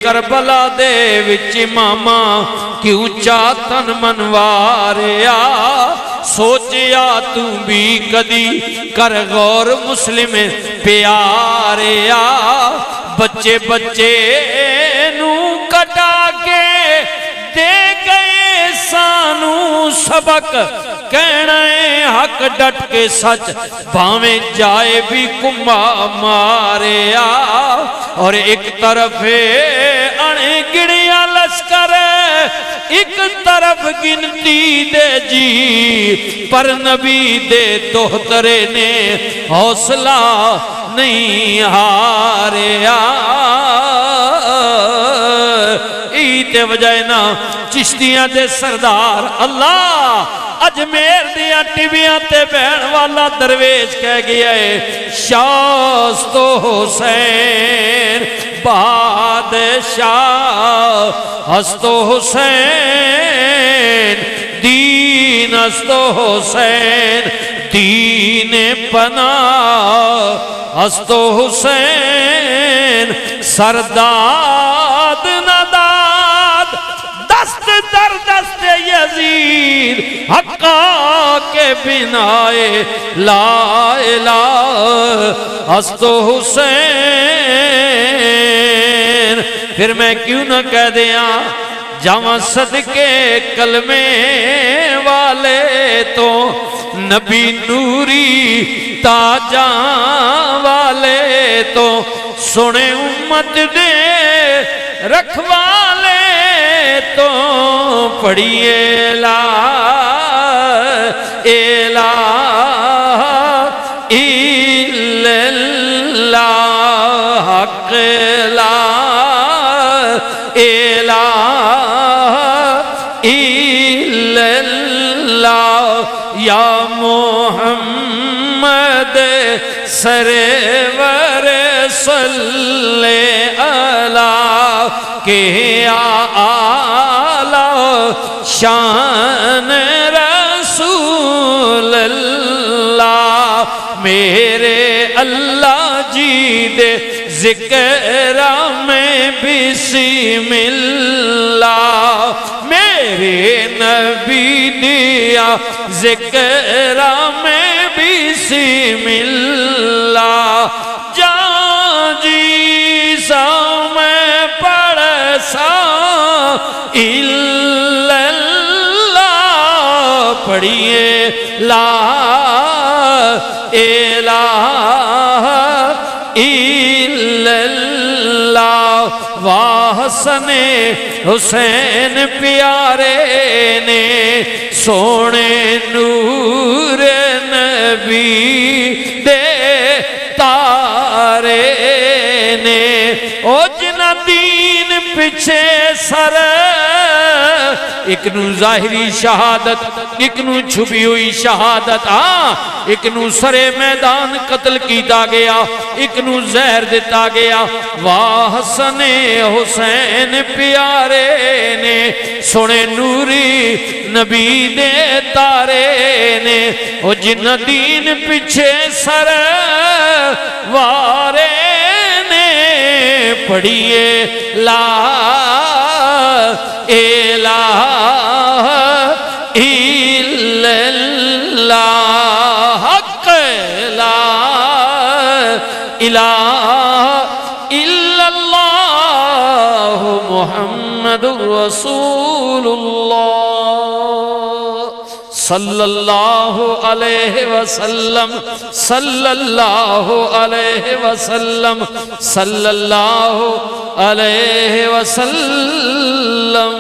کربلا دے وچ ماما کیوں چاہتن منواریا سوچیا تو بھی کدی کر غور مسلم پیاریا بچے بچے نو کٹا کے دے گئے سانو سبق کہنا ہے حق ڈٹ کے سچ بھاویں جائے بھی کمبا ماریا اور ایک طرف انے گڑیا لشکر ایک طرف گنتی دے جی پر نبی دے دوہترے نے حوصلہ نہیں ہاریا ایتے وجہ نا چشتیاں دے سردار اللہ اجمیر دیا ٹیویاں تے بہن والا درویش کہہ گیا ہے شاست و حسین بادشاہ ہست و حسین دین ہست و حسین دین پناہ ہست و حسین سرداد نداد دست در دست یزید حقا کے بنائے لا الہ ہست و حسین پھر میں کیوں نہ کہہ دیا جاواں صدقے کلمے والے تو نبی نوری تاجاں والے تو سنے امت دے رکھوالے تو پڑھیے لا الہ الا اللہ حق لا الہ الا اللہ یا محمد سرور صلی اللہ کہ آلہ شان رسول اللہ میرے اللہ جی دے ذکر میں بسم اللہ میرے نبی دیا ذکر میں بسم اللہ جان جی سا میں پڑھ سا الا اللہ پڑھیے لا الہ الا اللہ وحسن حسین پیارے نے سونے نور نبی دے تارے نے او جنہ دین پچھے سر ایک نو ظاہری شہادت ایک نو چھپی ہوئی شہادت ایک نو سرے میدان قتل کیتا گیا ایک نو زہر دیتا گیا واہ حسن حسین پیارے نے سونے نوری نبی دے تارے نے او جن دین پچھے سر وارے نے پڑھیے لا الہ الا اللہ حق لا الہ الا اللہ محمد رسول اللہ صلی اللہ علیہ وسلم صلی اللہ علیہ وسلم صلی اللہ علیہ وسلم